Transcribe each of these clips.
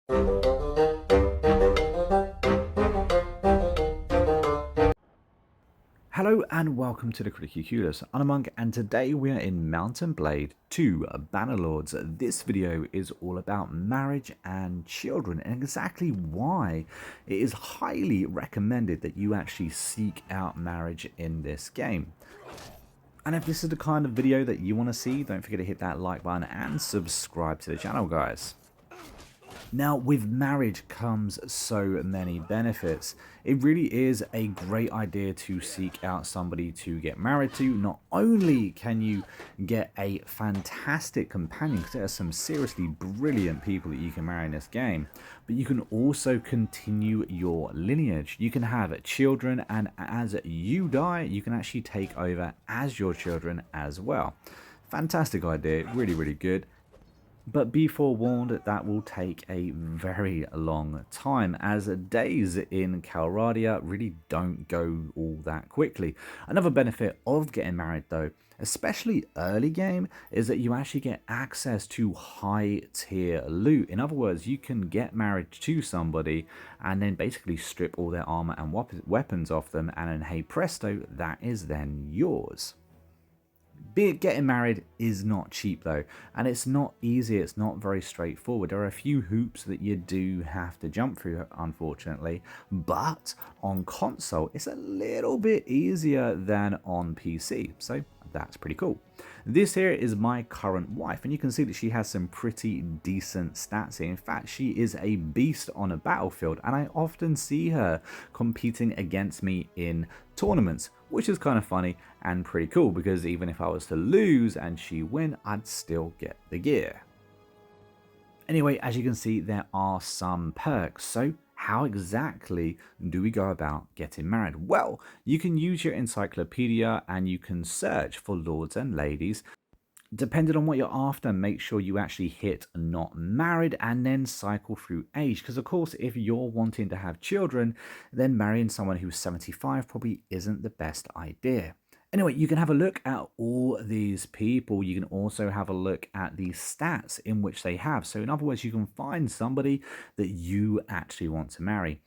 Hello and welcome to the Criticulas. I'm Monk, and today we are in Mountain Blade 2 Bannerlords. This video is all about marriage and children and exactly why it is highly recommended that you actually seek out marriage in this game. And if this is the kind of video that you want to see, don't forget to hit that like button and subscribe to the channel, guys. Now, with marriage comes so many benefits. It really is a great idea to seek out somebody to get married to. Not only can you get a fantastic companion, because there are some seriously brilliant people that you can marry in this game, but you can also continue your lineage. You can have children, and as you die, you can actually take over as your children as well. Fantastic idea, really, really good. But be forewarned, that will take a very long time, as days in Calradia really don't go all that quickly. Another benefit of getting married though, especially early game, is that you actually get access to high tier loot. In other words, you can get married to somebody and then basically strip all their armor and weapons off them, and then hey presto, that is then yours. Getting married is not cheap though, and it's not easy, it's not very straightforward. There are a few hoops that you do have to jump through, unfortunately, but on console it's a little bit easier than on PC, so that's pretty cool. This here is my current wife, and you can see that she has some pretty decent stats here. In fact, she is a beast on a battlefield, and I often see her competing against me in tournaments, which is kind of funny and pretty cool, because even if I was to lose and she win, I'd still get the gear. Anyway, as you can see, there are some perks. So how exactly do we go about getting married? Well, you can use your encyclopedia and you can search for lords and ladies. Depending on what you're after, make sure you actually hit not married and then cycle through age. Because of course, if you're wanting to have children, then marrying someone who's 75 probably isn't the best idea. Anyway, you can have a look at all these people. You can also have a look at the stats in which they have. So in other words, you can find somebody that you actually want to marry.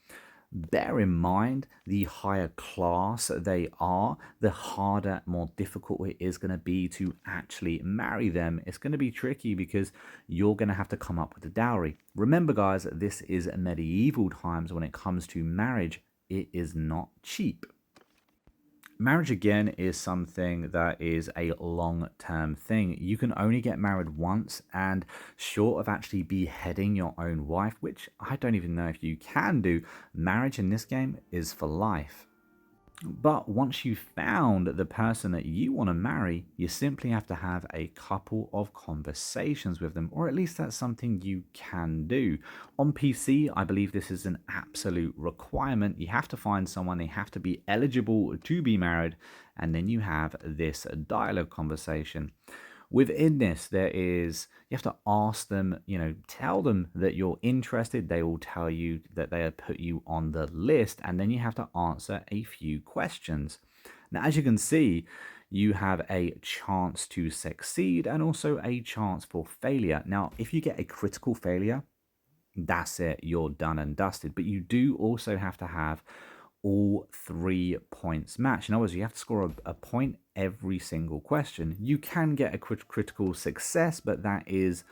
Bear in mind, the higher class they are, the harder, more difficult it is going to be to actually marry them. It's going to be tricky because you're going to have to come up with a dowry. Remember guys, this is medieval times. When it comes to marriage, it is not cheap. Marriage again is something that is a long-term thing. You can only get married once, and short of actually beheading your own wife, which I don't even know if you can do, marriage in this game is for life. But once you've found the person that you want to marry, you simply have to have a couple of conversations with them, or at least that's something you can do. On PC, I believe this is an absolute requirement. You have to find someone, they have to be eligible to be married, and then you have this dialogue conversation. Within this, you have to ask them, tell them that you're interested. They will tell you that they have put you on the list, and then you have to answer a few questions. Now, as you can see, you have a chance to succeed and also a chance for failure. Now, if you get a critical failure, that's it, you're done and dusted. But you do also have to have all 3 points match. In other words, you have to score a point every single question. You can get a critical success, but that is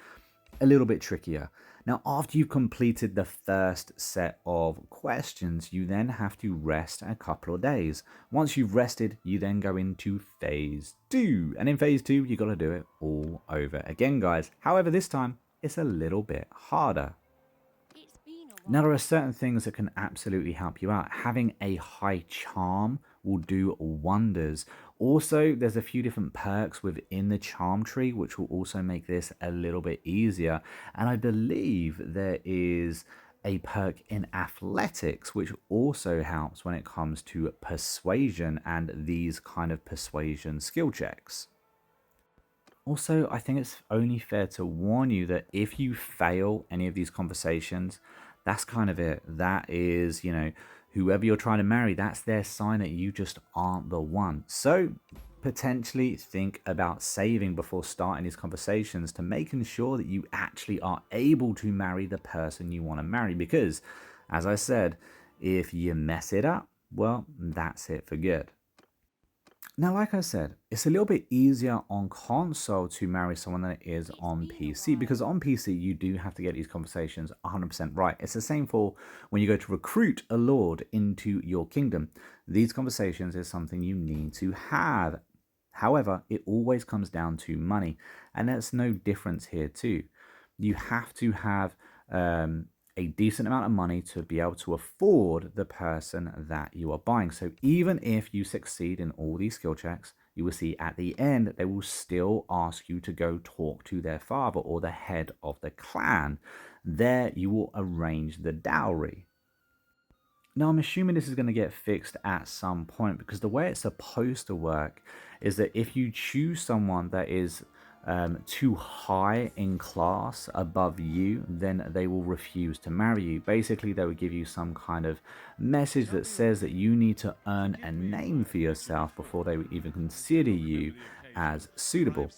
a little bit trickier. Now, after you've completed the first set of questions, you then have to rest a couple of days. Once you've rested, you then go into phase 2. And in phase 2, you got to do it all over again, guys. However, this time, it's a little bit harder. Now, there are certain things that can absolutely help you out. Having a high charm will do wonders. Also, there's a few different perks within the charm tree, which will also make this a little bit easier. And I believe there is a perk in athletics, which also helps when it comes to persuasion and these kind of persuasion skill checks. Also, I think it's only fair to warn you that if you fail any of these conversations, that's kind of it. That is, whoever you're trying to marry, that's their sign that you just aren't the one. So Potentially think about saving before starting these conversations to making sure that you actually are able to marry the person you want to marry. Because, as I said, if you mess it up, well, that's it for good. Now, like I said, it's a little bit easier on console to marry someone than it is on PC, because on PC you do have to get these conversations 100% right. It's the same for when you go to recruit a lord into your kingdom. These conversations is something you need to have. However, it always comes down to money, and there's no difference here too. You have to have a decent amount of money to be able to afford the person that you are buying. So even if you succeed in all these skill checks, you will see at the end they will still ask you to go talk to their father or the head of the clan. There you will arrange the dowry. Now, I'm assuming this is going to get fixed at some point, because the way it's supposed to work is that if you choose someone that is too high in class above you, then they will refuse to marry you. Basically, they will give you some kind of message that says that you need to earn a name for yourself before they would even consider you as suitable.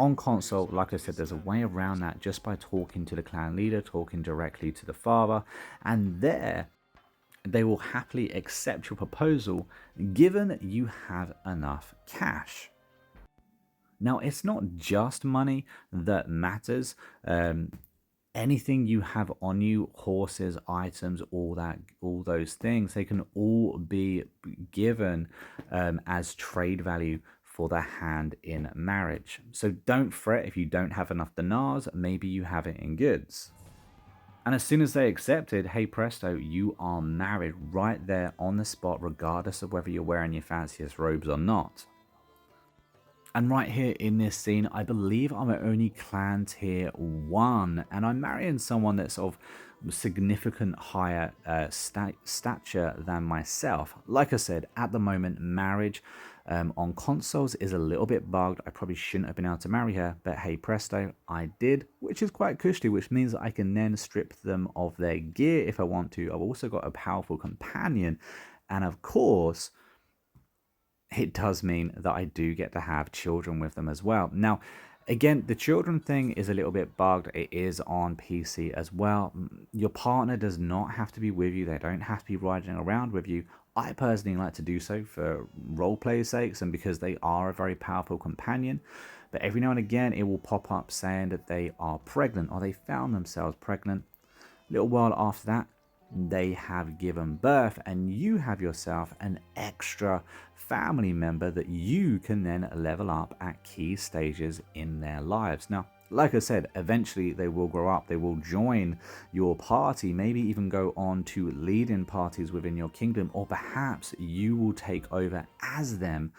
On console, like I said, there's a way around that just by talking to the clan leader, talking directly to the father, and there they will happily accept your proposal given you have enough cash. Now, it's not just money that matters. Anything you have on you, horses, items, all those things, they can all be given as trade value for the hand in marriage. So don't fret if you don't have enough dinars. Maybe you have it in goods. And as soon as they accepted, hey presto, you are married right there on the spot, regardless of whether you're wearing your fanciest robes or not. And right here in this scene, I believe I'm only clan tier 1, and I'm marrying someone that's of significant higher stature than myself. Like I said, at the moment, marriage on consoles is a little bit bugged. I probably shouldn't have been able to marry her, but hey presto, I did, which is quite cushy, which means that I can then strip them of their gear if I want to. I've also got a powerful companion, and of course, it does mean that I do get to have children with them as well. Now, again, the children thing is a little bit bugged. It is on PC as well. Your partner does not have to be with you. They don't have to be riding around with you. I personally like to do so for roleplay sakes and because they are a very powerful companion. But every now and again, it will pop up saying that they are pregnant or they found themselves pregnant. A little while after that, they have given birth, and you have yourself an extra family member that you can then level up at key stages in their lives. Now, like I said, eventually they will grow up, they will join your party, maybe even go on to lead in parties within your kingdom, or perhaps you will take over as them,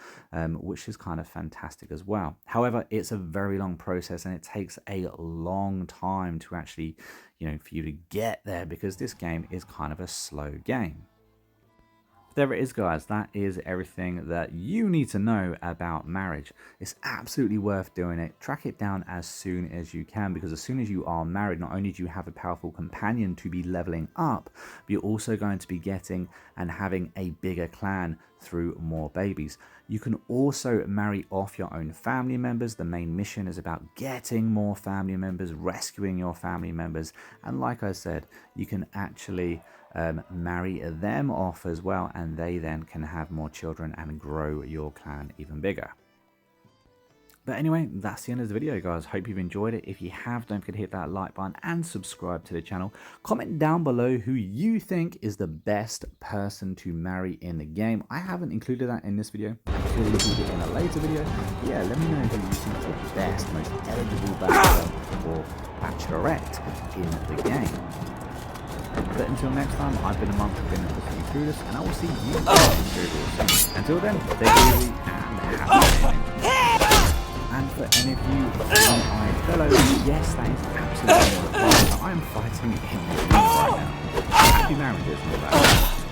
which is kind of fantastic as well. However, it's a very long process and it takes a long time to actually, for you to get there, because this game is kind of a slow game. There it is, guys. That is everything that you need to know about marriage. It's absolutely worth doing it. Track it down as soon as you can, because as soon as you are married, not only do you have a powerful companion to be leveling up, but you're also going to be getting and having a bigger clan through more babies. You can also marry off your own family members. The main mission is about getting more family members, rescuing your family members, and like I said, you can actually marry them off as well, and they then can have more children and grow your clan even bigger. But anyway, that's the end of the video, guys. Hope you've enjoyed it. If you have, don't forget to hit that like button and subscribe to the channel. Comment down below who you think is the best person to marry in the game. I haven't included that in this video. I will include it in a later video. Yeah, let me know who you think is the best, most eligible bachelor or bachelorette in the game. But until next time, I've been a monk, I've been Clueless, and I will see you very soon. Until then, take it easy and happy gaming. And for any of you my fellows, yes, that is absolutely not a problem. I am fighting in the right now. Happy marriages and all that.